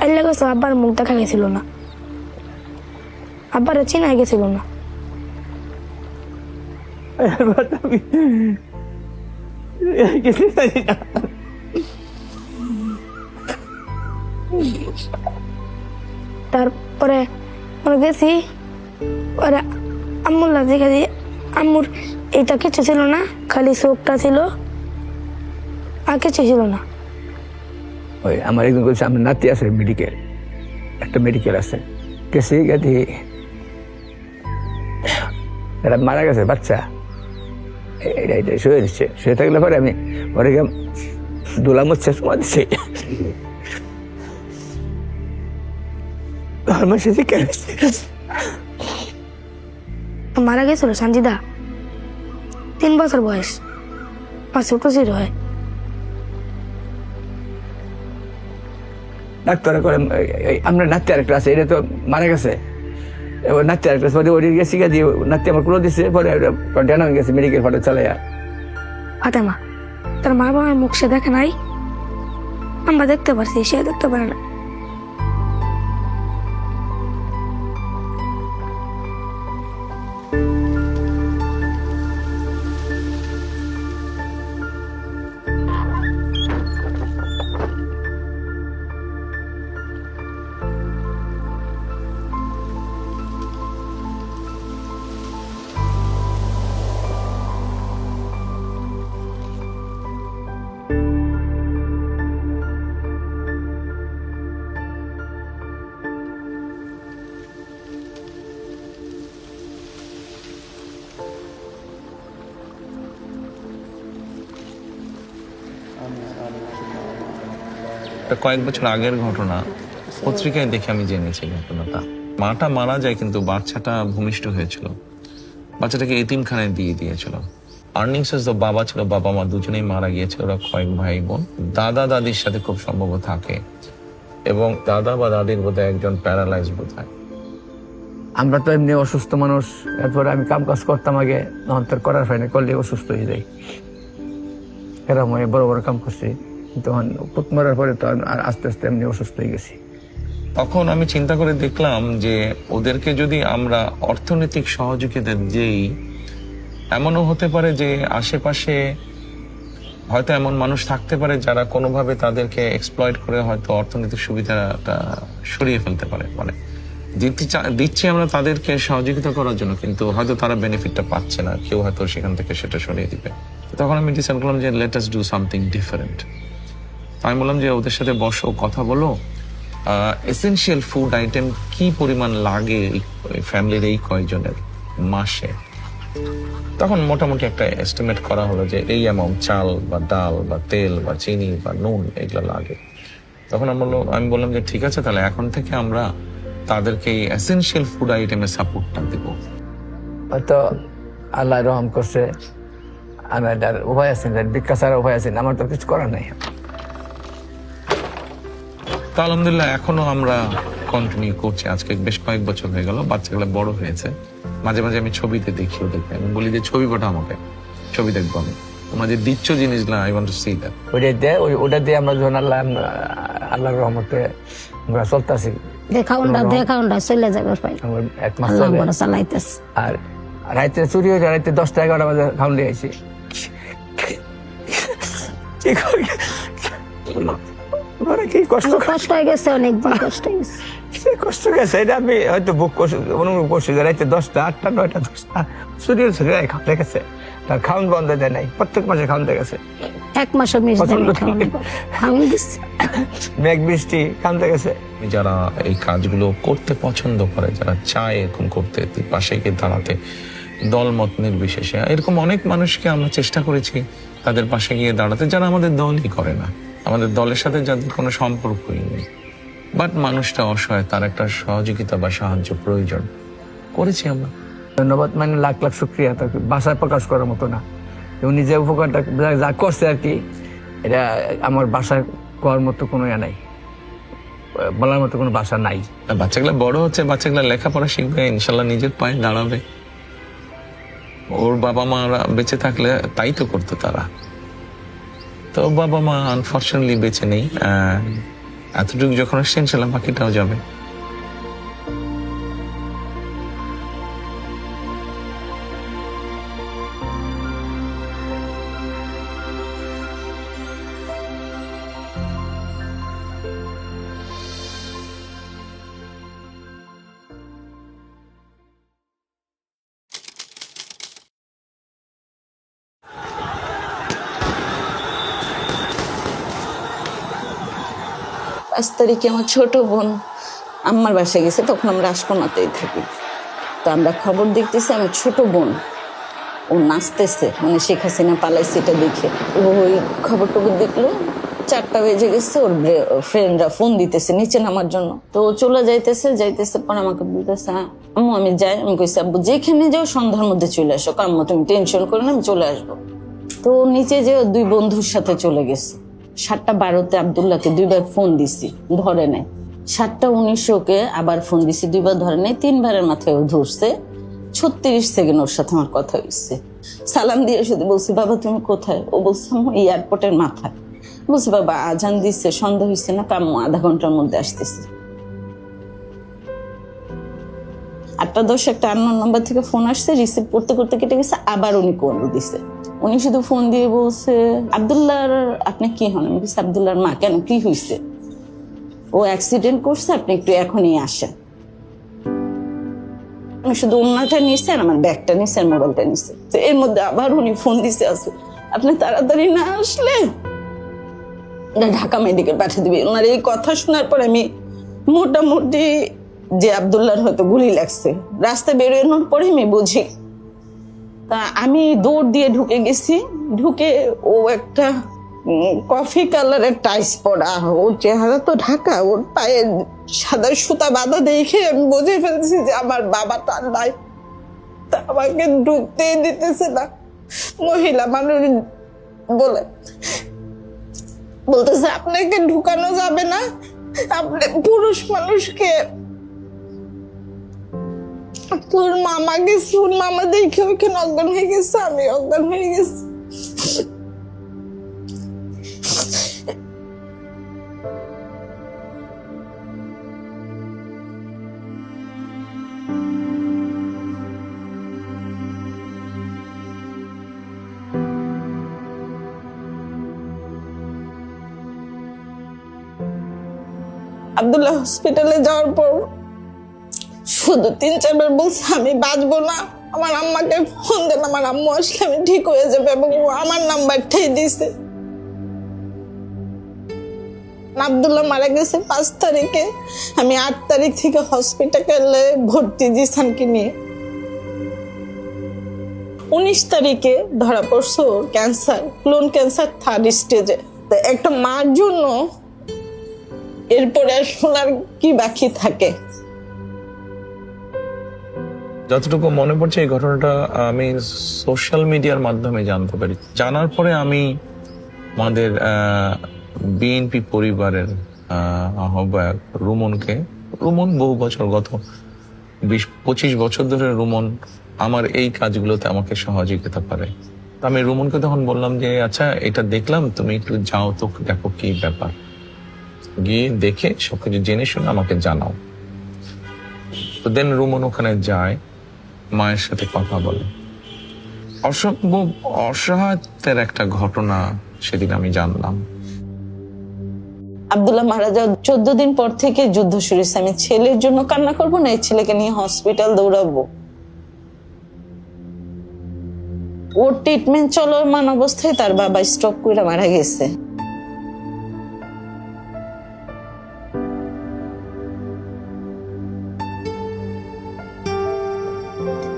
[SPEAKER 8] এলে গেছে, আব্বার মুখ দেখা গেছিল না, আব্বারে চিনা গেছিল না। তারপরে গেছি, ওরা আম্মুল্লা দেখে দিয়ে, আম্মুর এটা কিছু ছিল না, খালি চোখটা ছিল, আর কিছু ছিল না।
[SPEAKER 9] ওই আমার একজন বলছে আমার নাতি আছে মেডিকেল, একটা মেডিকেল আছে, গেছি গেছি এটা মারা গেছে বাচ্চা, এটা শুয়ে দিচ্ছে, শুয়ে থাকলে পরে আমি ওরে দোলা মুচ্ছে সময় দিচ্ছি,
[SPEAKER 8] মারা গেছিল সঞ্জিদা, 3 বছর বয়স, 5 ছোট ছিল হয়।
[SPEAKER 9] ডাক্তার করে আমরা নাতি আরেকটা আছে, এটা তো মারা গেছে, এবার নাতি আরেকটা আছে, ওই গেছি গিয়ে দিয়ে নাতি আমার কুলো দিচ্ছে, পরে ডানা হয়ে গেছে মেডিকেল ফটো চালাইয়া।
[SPEAKER 8] ফাতেমা তার মা বাবার মুখ সে দেখে নাই, আমরা দেখতে পারছি, সে দেখতে পারে না।
[SPEAKER 1] কয়েক বছর আগের ঘটনা, পত্রিকায় দেখে আমি জেনেছি ঘটনাটা। মাটা মারা যায় কিন্তু বাচ্চাটা ভূমিষ্ঠ হয়েছিল, বাচ্চাটাকে এতিমখানায় দিয়ে দিয়েছিল। আর্নিং সোর্স তো বাবা ছিল, বাবা মা দুজনেই মারা গিয়েছিল, ওরা কয়েক ভাই বোন। দাদা দাদির সাথে খুব সম্ভব থাকে, এবং দাদা বা দাদির বোধহয় একজন প্যারালাইজ বোধহয়।
[SPEAKER 9] আমরা তো এমনি অসুস্থ মানুষ, এরপরে আমি কাম কাজ করতাম আগে, তখন তোর করার হয় না, করলে অসুস্থ হয়ে যাই, এরকম বড় বড় কাম করছি, তখন পুত মারার পরে তো আর আস্তে আস্তে এমনি অসুস্থ হয়ে গেছি।
[SPEAKER 1] তখন আমি চিন্তা করে দেখলাম যে ওদেরকে যদি আমরা অর্থনৈতিক সহযোগিতা দিই, এমনও হতে পারে যে আশেপাশে হয়তো এমন মানুষ থাকতে পারে যারা কোনোভাবে তাদেরকে এক্সপ্লয়েট করে হয়তো অর্থনৈতিক সুবিধাটা সরিয়ে ফেলতে পারে। মানে দিচ্ছি আমরা তাদেরকে সহযোগিতা করার জন্য, কিন্তু হয়তো তারা বেনিফিটটা পাচ্ছে না, কেউ হয়তো সেখান থেকে সেটা সরিয়ে দিবে। তখন আমি ডিসাইড করলাম যে let us do something different. আমি বললাম যে ওদের সাথে বসো, কথা বলো, এসেনশিয়াল ফুড আইটেম কি পরিমাণ লাগে ফ্যামিলির এই কয়জনের মাসে। তখন মোটামুটি একটা এস্টিমেট করা হলো যে এই অ্যামাউন্ট চাল বা ডাল বা তেল বা চিনি বা নুন এগুলো লাগে। তখন আমি বললাম যে ঠিক আছে, তাহলে এখন থেকে আমরা তাদেরকে এই এসেনশিয়াল ফুড আইটেমের সাপোর্টটা দেবো।
[SPEAKER 9] হয়তো আল্লাহ রহম করছে, আমি এটার উভয় আছেন, ভিক্ষা ছাড়া উভয় আছেন, আমার তো কিছু করার নাই।
[SPEAKER 1] তো আলহামদুলিল্লাহ এখনো আমরা কন্টিনিউ করছি। আজকে বেশ কয়েক বছর হয়ে গেল, বাচ্চাগুলো বড় হয়েছে। মাঝে মাঝে আমি ছবিতে দেখি ওদেরকে, আমি বলি যে ছবি পাঠা আমাকে, ছবি দেখবো আমি, তোমরা যে দিচ্ছ জিনিসগুলো I want to see that.
[SPEAKER 9] ওটা দিয়ে আমরা যখন আল্লাহর রহমতে আমরা চলতেছি,
[SPEAKER 2] দেখাউন্ডা চলে যাবে ভাই,
[SPEAKER 9] আমার 1 মাস
[SPEAKER 2] আল্লাহ
[SPEAKER 9] চলে।
[SPEAKER 2] বড় চালাইতেছে।
[SPEAKER 9] আর রাইতে চুরি হয়ে যায়, রাইতে 10টা-11টা বাজে খাওয়ান দিয়ে আইছি। কি কষ্ট
[SPEAKER 2] কষ্ট হয়ে গেছে, অনেকদিন কষ্ট হয়ে গেছে।
[SPEAKER 9] কষ্ট গেছে, এটা আমি হয়তো বুক করছি, অনুভব করছি যে রাইতে 10টা, 8টা, 9টা, 10টা চুরি হয়েছে, খাওয়া গেছে। তার খাওয়ান বন্ধ দেয় নাই, প্রত্যেক মাসে খাওয়ান দিয়ে গেছে।
[SPEAKER 2] 1 মাসও মিস
[SPEAKER 9] পছন্দ
[SPEAKER 2] দেয়নি, খাওয়ান দিচ্ছে।
[SPEAKER 9] মেঘ বৃষ্টি খাওয়ান দিয়ে গেছে।
[SPEAKER 1] যারা এই কাজগুলো করতে পছন্দ করে, যারা চায় এরকম করতে, পাশে গিয়ে দাঁড়াতে, দলমত নির্বিশেষে, এরকম অনেক মানুষকে আমরা চেষ্টা করেছি তাদের পাশে গিয়ে দাঁড়াতে, যারা আমাদের দলই করে না, আমাদের দলের সাথে যাদের কোনো সম্পর্কই নেই, বাট মানুষটা অসহায়, তার একটা সহযোগিতা বা সাহায্য প্রয়োজন, করেছি আমরা।
[SPEAKER 9] ধন্যবাদ, মানে লাখ লাখ শুক্রিয়া, তাকে ভাষায় প্রকাশ করার মতো না। এবং নিজে উপকারটা যা করছে আর কি, এটা আমার ভাষায় করার মতো কোনো ইয়া নাই, বলার মতো কোনো ভাষা নাই।
[SPEAKER 1] বাচ্চাগুলো বড় হচ্ছে, বাচ্চাগুলো লেখাপড়া শিখবে, ইনশাল্লাহ নিজের পায়ে দাঁড়াবে। ওর বাবা মারা বেঁচে থাকলে তাই তো করতো তারা, তো বাবা মা আনফর্চুনেটলি বেঁচে নেই। এতটুকু যখন আসছে ইনশাল্লাহ বাকিটাও যাবে।
[SPEAKER 10] পাঁচ তারিখে আমার ছোট বোন আম্মার বাসায় গেছে, তখন আমরা আশকোনাতেই থাকি। তো আমরা খবর দেখতেছি আমার ছোট বোন ও নাচতেছে, মানে শেখ হাসিনা পালাইছে এটা দেখে ও ওই খবর টবর দেখলো। 4টা বেজে গেছে, ওর ফ্রেন্ডরা ফোন দিতেছে নিচে নামার জন্য। তো ও চলে যাইতেছে পর আমাকে বলতেছে আম্মু আমি যাই। আমি কইছি আব্বু যেখানে যাও সন্ধ্যার মধ্যে চলে আসো, আম্মু তুমি টেনশন করো না, আমি চলে আসবো। তো নিচে যে 2 বন্ধুর সাথে চলে গেছে। 7:12 আব্দুল্লাহকে 2বার ফোন দিছি, ধরে নাই। 7:19 ওকে আবার ফোন দিছি, 2বার ধরে নাই। 3বারের মাথায় ও ধরছে। 36 সেকেন্ড ওর সাথে আমার কথা হয়েছে। সালাম দিয়ে শুধু বলছি বাবা তুমি কোথায়? ও বলছে আম্মু এয়ারপোর্টের মাথায়। বলছি বাবা আজান দিচ্ছে, সন্ধ্যা হয়েছে না, আম্মু আধা ঘন্টার মধ্যে আসতেছে। 8:10 একটা আননোন নাম্বার থেকে ফোন আসছে, রিসিভ করতে করতে কেটে গেছে। আবার উনি কল দিছে। উনি শুধু ফোন দিয়ে বলছে আব্দুল্লাহর আপনি কি হন? আমি বলছি আব্দুল্লাহর মা। কেন, কি হয়েছে? ও অ্যাক্সিডেন্ট করছে, আপনি একটু এখনই আসেন। আমি শুধু ওনাটা নিচ্ছে আর আমার ব্যাগটা নিচ্ছে আর মোবাইলটা নিচ্ছে। তো এর মধ্যে আবার উনি ফোন দিছে আছে আপনি তাড়াতাড়ি না আসলে ঢাকা মেডিকেল পাঠিয়ে দিবি। ওনার এই কথা শোনার পর আমি মোটামুটি যে আব্দুল্লাহর হয়তো গুলি লাগছে, রাস্তায় বেরোনোর পরে আমি বুঝি। তা আমি দৌড় দিয়ে ঢুকে গেছি। ঢুকে ও একটা কফি কালারের টাইস পরা, ওর চেহারা তো ঢাকা, ওর পায়ে সাদা সুতা বাঁধা দেখে আমি বুঝে ফেলছি যে আমার বাবা তার নাই। তা আমাকে ঢুকতেই দিতেছে না। মহিলা মানুষ বলতেছে আপনাকে ঢুকানো যাবে না, আপনি পুরুষ মানুষকে। তোর মামা গেছে, ওর মামা দেখে ওইখানে অজ্ঞান হয়ে গেছে, আমি অজ্ঞান হয়ে গেছি। আব্দুল্লাহ হসপিটালে যাওয়ার পর শুধু 3-4 বার বলছে আমি বাঁচবো না, আমার আম্মাকে ফোন দেন, আমার আম্মু আসলে আমি ঠিক হয়ে যাবে, এবং ও আমার নাম্বারটাই দিছে। আব্দুল্লাহ মারা গেছে 5 তারিখে, আমি 8 তারিখ থেকে হসপিটালে ভর্তি জিসানকে নিয়ে। 19 তারিখে ধরা পড়ছে ওর ক্যান্সার, ক্লোন ক্যান্সার 3rd স্টেজে। একটা মার জন্য এরপরে আর শোনার কি বাকি থাকে?
[SPEAKER 1] যতটুকু মনে পড়ছে এই ঘটনাটা আমি সোশ্যাল মিডিয়ার মাধ্যমে জানতে পারি। জানার পরে আমি আমাদের বিএনপি পরিবারের আহ্বায়ক রুমন বহু বছর, গত 20-25 বছর ধরে রুমন আমার এই কাজগুলোতে আমাকে সহযোগিতা করে। আমি রুমনকে তখন বললাম যে আচ্ছা এটা দেখলাম, তুমি একটু যাও তো, দেখো কি ব্যাপার, গিয়ে দেখে সবকিছু জেনে শুনে আমাকে জানাও। তো দেন রুমন ওখানে যায়, মায়ের সাথে কথা বলে। অসম্ভব অসহায়তার একটা ঘটনা সেদিন আমি জানলাম।
[SPEAKER 10] আব্দুল্লাহ মারা যাওয়ার 14 দিন পর থেকে যুদ্ধ শুরু হয়েছে। আমি ছেলের জন্য কান্না করবো না, এই ছেলেকে নিয়ে হসপিটাল দৌড়াবো। ওর ট্রিটমেন্ট চলমান অবস্থায় তার বাবা স্ট্রোক করে মারা গেছে।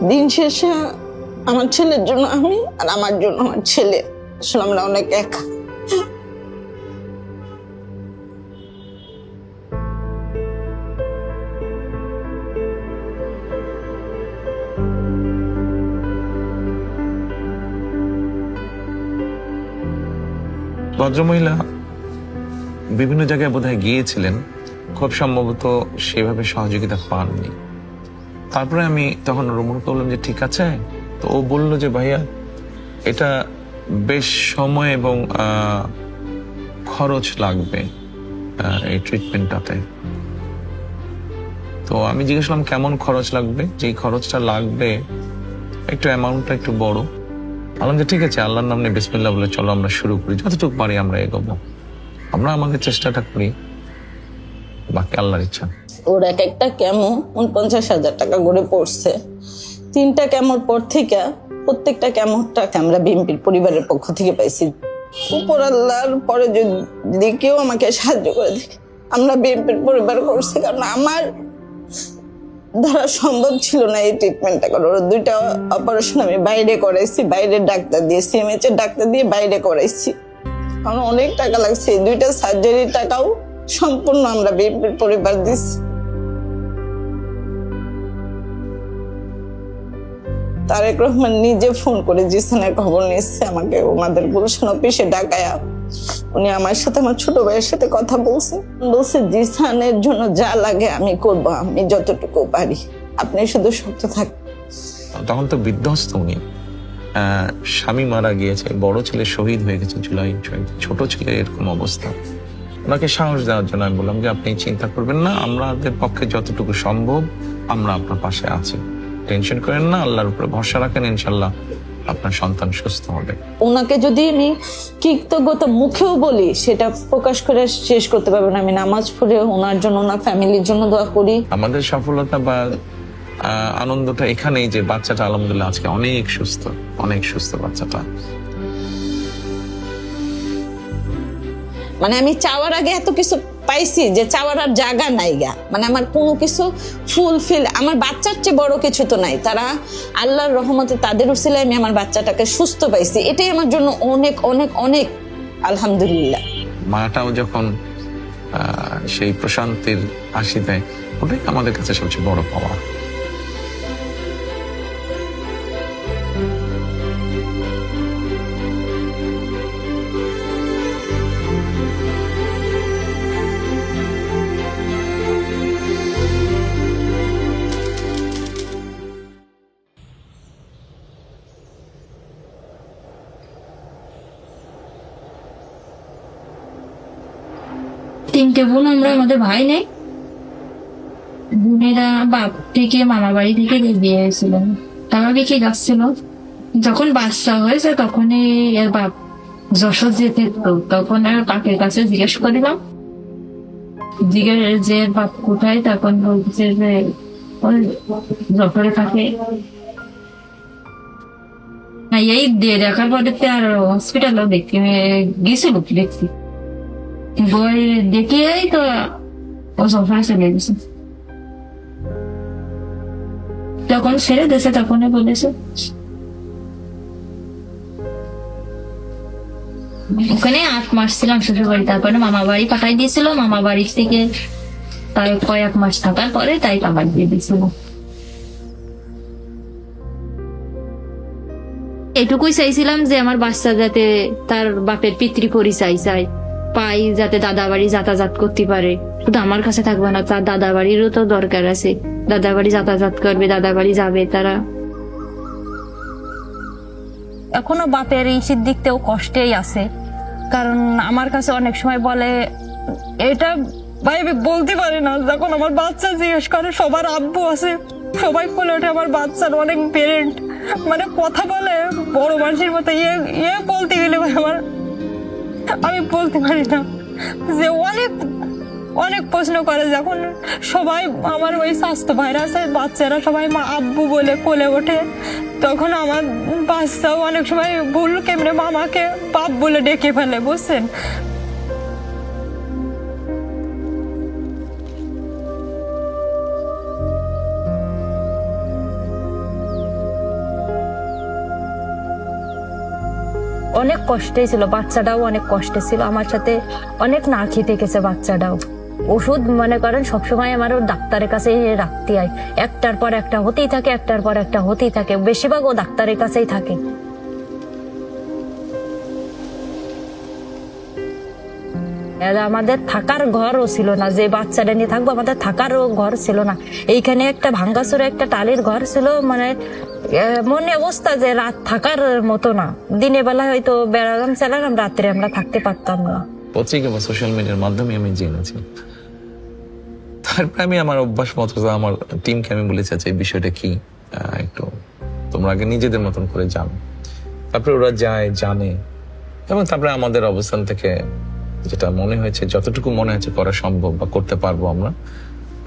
[SPEAKER 10] দিন শেষে আমার ছেলের জন্য আমি, আর আমার জন্য আমার ছেলে, আসলে আমরা অনেক একা।
[SPEAKER 1] ভদ্রমহিলা বিভিন্ন জায়গায় বোধহয় গিয়েছিলেন, খুব সম্ভবত সেভাবে সহযোগিতা পাননি। তারপরে আমি তখন রুমনকে বললাম যে ঠিক আছে। তো ও বলল যে ভাইয়া এটা বেশ সময় এবং খরচ লাগবে এই ট্রিটমেন্টটাতে। তো আমি জিজ্ঞেস করলাম কেমন খরচ লাগবে, যে খরচটা লাগবে একটু অ্যামাউন্টটা একটু বড়। বললাম যে ঠিক আছে, আল্লাহর নামে বিসমিল্লাহ বলে চলো আমরা শুরু করি, যতটুকু পারি আমরা এগোবো, আমরা আমাদের চেষ্টাটা করি, বাকি আল্লাহর ইচ্ছা।
[SPEAKER 10] ওর এক একটা কেমো 49,000 টাকা করে পড়ছে। 3টা কেমোর পর থেকে প্রত্যেকটা কেমোটাকে আমরা বিএনপির পরিবারের পক্ষ থেকে পাইছি। উপর আল্লাহর পরে যদি কেউ আমাকে সাহায্য করে দেখে, আমরা বিএনপির পরিবার করছি, কারণ আমার দ্বারা সম্ভব ছিল না এই ট্রিটমেন্টটা করার। 2টা অপারেশন আমি বাইরে করাইছি, বাইরের ডাক্তার দিয়ে, সিএমএইচ এর ডাক্তার দিয়ে বাইরে করাইছি, কারণ অনেক টাকা লাগছে। এই 2টা সার্জারির টাকাও সম্পূর্ণ আমরা বিএনপির পরিবার দিচ্ছি। তারেক রহমান নিজে ফোন করে জিসানের খবর নিচ্ছে আমাকে, ওনাদের গুলশান অফিসে ডাকায়া উনি আমার সাথে, আমার ছোট ভাইয়ের সাথে কথা বলছে জিসানের জন্য যা লাগে আমি করবো, আমি যতটুকু পারি, আপনি শুধু শক্ত থাকুন।
[SPEAKER 1] তখন তো বিধ্বস্ত উনি, স্বামী মারা গিয়েছে, বড় ছেলে শহীদ হয়ে গেছে জুলাই, ছোট ছেলে এরকম অবস্থা। ওনাকে সাহস দেওয়ার জন্য আমি বললাম যে আপনি চিন্তা করবেন না, আমাদের পক্ষে যতটুকু সম্ভব আমরা আপনার পাশে আছি, টেনশন করেন না, আল্লাহর উপরে ভরসা রাখেন, ইনশাল্লাহ আপনার সন্তান সুস্থ হবে।
[SPEAKER 10] ওনাকে যদি আমি কৃতজ্ঞতা মুখেও বলি সেটা প্রকাশ করে শেষ করতে পারবো না। আমি নামাজ পড়ে ওনার জন্য, ওনার ফ্যামিলির জন্য দোয়া করি।
[SPEAKER 1] আমাদের সফলতা বা আনন্দটা এখানেই যে বাচ্চাটা আলহামদুলিল্লাহ আজকে অনেক সুস্থ বাচ্চাটা।
[SPEAKER 10] মানে আমি চাওয়ার আগে এত কিছু পাইছি যে চাওয়ার আর জায়গা নাই গা, মানে আমার কোনো কিছু ফুলফিল, আমার বাচ্চার চেয়ে বড় কিছু তো নাই। তারা আল্লাহর রহমতে তাদের উসিলায় আমি আমার বাচ্চাটাকে সুস্থ পাইছি, এটাই আমার জন্য অনেক অনেক অনেক আলহামদুলিল্লাহ।
[SPEAKER 1] মাটাও যখন সেই প্রশান্তির হাসি দেয়, ওটাই আমাদের কাছে সবচেয়ে বড় পাওয়া।
[SPEAKER 11] তিনটে বোন আমরা, আমাদের ভাই নেই। বোনেরা বাপ থেকে মামা বাড়ি থেকে বিয়ে হয়েছিল, তারা রেখে যাচ্ছিল। যখন বাচ্চা হয়েছে তখনই এর বাপ যশোর যেতে, তখন আর বাপের কাছে জিজ্ঞেস করিলাম, যে বাপ কোথায়, তখন বলছে যে যশোরে থাকে। এই দেখার পরে আর হসপিটালও দেখতে গেছিল দেখছি। বই দেখিয়েই তো ও সোফায় চলে গেছে। যখন ছেড়ে দিয়েছে তখনই বলেছে। ওখানে 8 মাস ছিলাম শ্বশুর বাড়ি, তারপরে মামা বাড়ি পাঠাই দিয়েছিল। মামা বাড়ি থেকে তাই কয়েক মাস থাকার পরে তাই আবার দিয়ে দিয়েছিল। এটুকুই চাইছিলাম যে আমার বাচ্চা যাতে তার বাপের পিতৃ পরিচয় চাই পাই, যাতে দাদা বাড়ি যাতায়াত করতে পারে। শুধু আমার কাছে থাকবে না, তার দাদা বাড়িরও তো দরকার আছে। দাদা বাড়ি যাতায়াত করবে, দাদা বাড়ি যাবে তারা।
[SPEAKER 12] এখনো বাপের ইসির দিক থেকেও কষ্টেই আছে, কারণ আমার কাছে অনেক সময় বলে এটা ভাই আমি বলতে পারি না। যখন আমার বাচ্চা জিজ্ঞেস করে সবার আব্বু আছে, সবাই বলে ওঠে আমার বাচ্চার অনেক পেরেন্ট, মানে কথা বলে বড় মানুষের মতো ইয়ে বলতে গেলে আমার আমি বলতে পারি না। যে অনেক অনেক প্রশ্ন করে, যখন সবাই আমার ওই স্বাস্থ্য ভাইরা আছে বাচ্চারা সবাই মা আব্বু বলে কোলে ওঠে, তখন আমার বাচ্চাও অনেক সময় ভুল কেমনে মামাকে বাপ বলে ডেকে ফেলে, বুঝছেন। অনেক কষ্টে ছিল, বাচ্চাটাও অনেক কষ্টে ছিল, আমার সাথে অনেক না খেতে গেছে বাচ্চাটাও। ওষুধ মনে করেন সবসময় আমার ডাক্তারের কাছে রাখতে হয়, একটার পর একটা হতেই থাকে, একটার পর একটা হতেই থাকে, বেশিরভাগ ও ডাক্তারের কাছেই থাকে। আমাদের থাকার ঘরও ছিল না, যে বাচ্চাটা নিয়ে থাকবো আমাদের থাকারও ঘর ছিল না। এইখানে একটা ভাঙ্গাচুরে একটা টালির ঘর ছিল, মানে মনে অবস্থা যে রাত থাকার মতো না। দিনের বেলা হয়তো বেড়ালাম চালালাম, রাত্রে আমরা থাকতে পারতাম না।
[SPEAKER 1] পত্রিকা বা সোশ্যাল মিডিয়ার মাধ্যমে আমি জেনেছি। তারপরে আমি আমার অভ্যাস মতো আমার টিমকে আমি বলেছি আচ্ছা এই বিষয়টা কি, একটু তোমরা আগে নিজেদের মতন করে জানো। তারপরে ওরা যায় জানে, এবং তারপরে আমাদের অবস্থান থেকে যেটা মনে হয়েছে, যতটুকু মনে হয়েছে করা সম্ভব বা করতে পারবো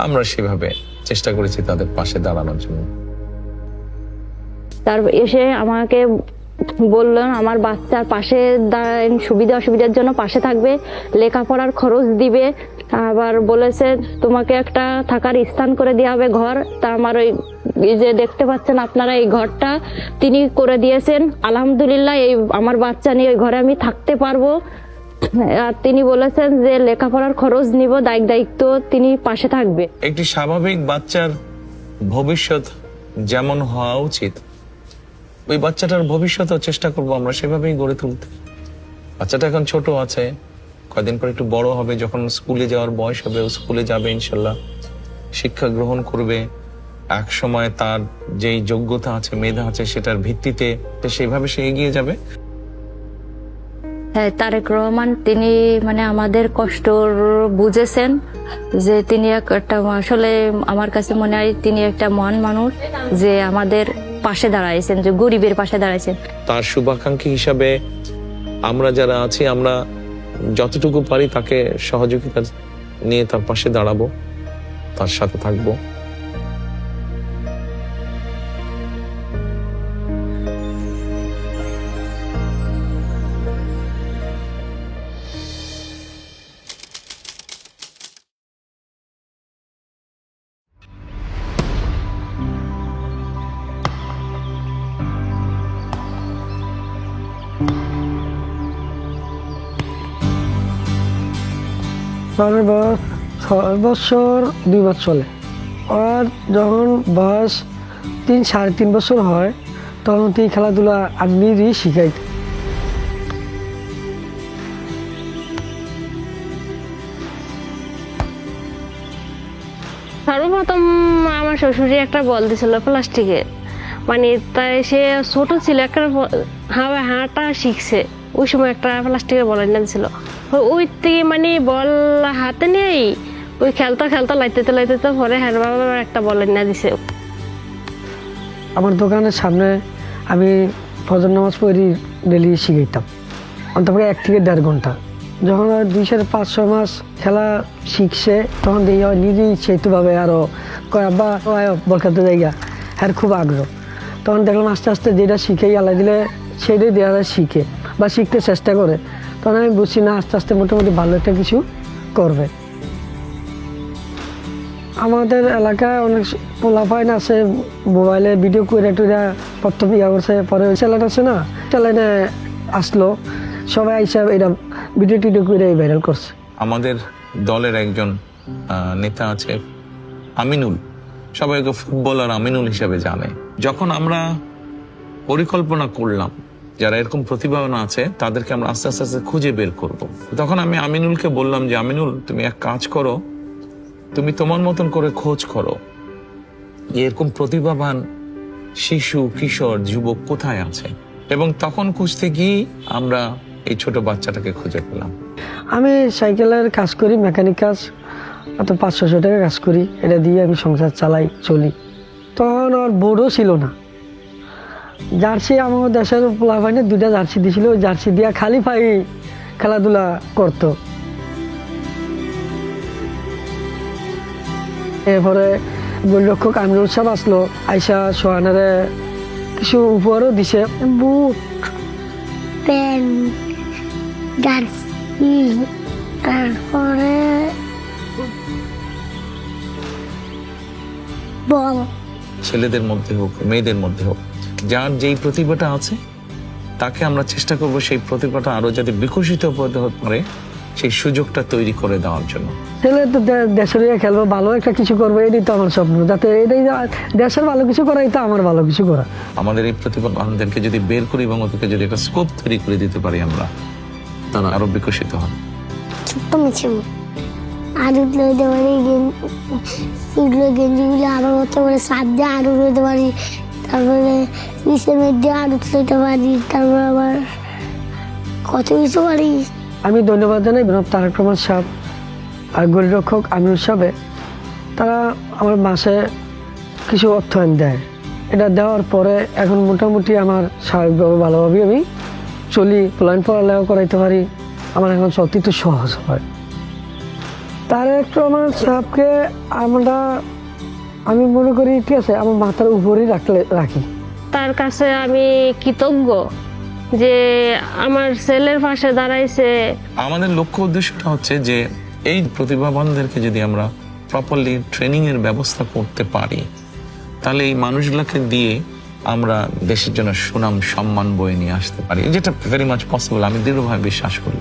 [SPEAKER 1] আমরা সেভাবে চেষ্টা করেছি তাদের পাশে দাঁড়ানোর জন্য।
[SPEAKER 12] তার এসে আমাকে বললেন আমার বাচ্চার পাশে সুবিধা অসুবিধার জন্য পাশে থাকবে, লেখাপড়ার খরচ দিবে, আবার বলেছে তোমাকে একটা থাকার স্থান করে দেওয়া হবে ঘর। তা আমার ওই যে দেখতে পাচ্ছেন আপনারা এই ঘরটা তিনি করে দিয়েছেন, আলহামদুলিল্লাহ। এই আমার বাচ্চা নিয়ে ওই ঘরে আমি থাকতে পারবো। আর তিনি বলেছেন যে লেখাপড়ার খরচ নিব, দায়িত্ব তিনি পাশে থাকবে।
[SPEAKER 1] একটি স্বাভাবিক বাচ্চার ভবিষ্যৎ যেমন হওয়া উচিত, ওই বাচ্চাটার ভবিষ্যৎও চেষ্টা করবো আমরা সেভাবেই গড়ে তুলতে। বাচ্চাটা এখন ছোট আছে, কয়েকদিন পর একটু বড় হবে, যখন স্কুলে যাওয়ার বয়স হবে ও স্কুলে যাবে ইনশাল্লাহ, শিক্ষা গ্রহণ করবে। এক সময় তার যেই যোগ্যতা আছে, মেধা আছে, সেটার ভিত্তিতে সেইভাবে সে এগিয়ে যাবে।
[SPEAKER 12] হ্যাঁ, তারেক রহমান তিনি মানে আমাদের কষ্ট বুঝেছেন, যে তিনি একটা আসলে আমার কাছে মনে হয় তিনি একটা মহান মানুষ, যে আমাদের পাশে দাঁড়াইছেন, যে গরিবের পাশে দাঁড়াইছেন।
[SPEAKER 1] তার শুভাকাঙ্ক্ষী হিসাবে আমরা যারা আছি, আমরা যতটুকু পারি তাকে সহযোগিতা নিয়ে তার পাশে দাঁড়াবো, তার সাথে থাকবো।
[SPEAKER 13] আমার বয়স 6 বছর 2 মাস চলে। আর যখন বয়স 3-3.5 বছর হয়, তখন তিনি খেলাধুলা আমিরই শিখাই।
[SPEAKER 3] সর্বপ্রথম আমার শ্বশুরি একটা বল দিছিল প্লাস্টিকের, মানে তাই সে ছোট ছিল, একটা হাঁটা শিখছে, ওই সময় একটা প্লাস্টিকের বল এনে দিছিল। ওই থেকে মানে বল হাতে নেই, ওই খেলতে লাইতে পরে হ্যাঁ বাবা একটা বল এনে দিছে।
[SPEAKER 13] আমার দোকানের সামনে আমি ফজর নামাজ পড়ি, ডেলি শিখাইতাম, অন্তত 1 থেকে 1.5 ঘন্টা। যখন 2-5-6 মাস খেলা শিখছে, তখন দেখি নিজেই সেতুভাবে আরও বা বল খেলতে জায়গা হ্যাঁ খুব আগ্রহ। তখন দেখলাম আস্তে আস্তে যেটা শিখেই আল্লাহ দিলে সেটাই দেওয়া শিখে বা শিখতে চেষ্টা করে। তখন আমি বুঝছি না আস্তে আস্তে মোটামুটি ভালো একটা কিছু করবে। আমাদের এলাকায় অনেক পোলাপাইন আছে, মোবাইলে ভিডিও করে টুরা প্রথম ইয়া করছে, পরে চ্যানেল আছে না, চ্যানেলে আসলো সবাই আইসা এটা ভিডিও টিডিও করে ভাইরাল করছে।
[SPEAKER 1] আমাদের দলের একজন নেতা আছে আমিনুল, সবাই ওকে ফুটবলার আমিনুল হিসেবে জানে। যখন আমরা পরিকল্পনা করলাম যারা এরকম প্রতিভাবান আছে তাদেরকে আমরা আস্তে আস্তে আস্তে খুঁজে বের করব, তখন আমি আমিনুলকে বললাম যে আমিনুল, তুমি এক কাজ করো, তুমি তোমার মতন করে খোঁজ করো এরকম প্রতিভাবান শিশু, কিশোর, যুবক কোথায় আছে। এবং তখন খুঁজতে গিয়ে আমরা এই ছোট বাচ্চাটাকে খুঁজে পেলাম।
[SPEAKER 13] আমি সাইকেলের কাজ করি, মেকানিক কাজ, অত 500 টাকা কাজ করি, এটা দিয়ে আমি সংসার চালাই, চলি। তখন আর বোর্ডও ছিল না, জার্সি আমার দেশের পোলাপাইনে 2টা জার্সি দিয়েছিল, ওই জার্সি দিয়া খালি পাই খেলাধুলা করতো। এরপরে গোলরক্ষক আমিনুল সাহেব আসলো, আইসা সোহানারে কিছু উপহারও দিছে,
[SPEAKER 8] বুট, পেন, জার্সি, তারপরে বল।
[SPEAKER 1] ছেলেদের মধ্যে হোক, মেয়েদের মধ্যে হোক, যার যেই প্রতিভাটা আছে তাকে আমরা চেষ্টা করব সেই প্রতিভাটা আরো যাতে বিকশিত হতে পারে সেই সুযোগটা তৈরি করে দেওয়ার জন্য।
[SPEAKER 13] ছেলে তো দেশের হয়ে খেলবো, ভালো একটা কিছু করবো, এটাই তো আমার স্বপ্ন, যাতে এটাই দেশের ভালো কিছু করা, এটা আমার ভালো কিছু করা।
[SPEAKER 1] আমাদের এই প্রতিভাবানদেরকে যদি বের করি এবং ওদেরকে যদি একটা স্কোপ তৈরি করে দিতে পারি আমরা, তারা আরো বিকশিত হবে।
[SPEAKER 8] ছোট্ট মিছিল আরো লইতে পারি, এগুলো গেঞ্জিগুলো আরো হতে পারে, সাত দিয়ে আরো লইতে পারি, তারপরে নিচের মধ্যে আরো লইতে পারি, তারপরে আবার কত কিছু পারি।
[SPEAKER 13] আমি ধন্যবাদ জানাই জনাব তারেক রহমান সাহেব আর গোলরক্ষক আমিনুল সাহেব, তারা আমার মাসে কিছু অর্থায়ন দেয়। এটা দেওয়ার পরে এখন মোটামুটি আমার স্বাভাবিকভাবে ভালোভাবে আমি চলি, প্ল্যান পড়ালেও করাইতে পারি, আমার এখন চলতে একটু সহজ হয়। তারেক রহমান সাহেবকে আমি মনে করি ঠিক আছে আমার মাথার উপরেই রাখি।
[SPEAKER 3] তার কাছে আমি কৃতজ্ঞ যে আমার ছেলের পাশে দাঁড়াইছে।
[SPEAKER 1] আমাদের লক্ষ্য উদ্দেশ্যটা হচ্ছে যে এই প্রতিভাবানদেরকে যদি আমরা প্রপারলি ট্রেনিং এর ব্যবস্থা করতে পারি, তাহলে এই মানুষগুলোকে দিয়ে আমরা দেশের জন্য সুনাম সম্মান বয়ে নিয়ে আসতে পারি, যেটা ভেরি মাচ পসিবল, আমি দৃঢ়ভাবে বিশ্বাস করি।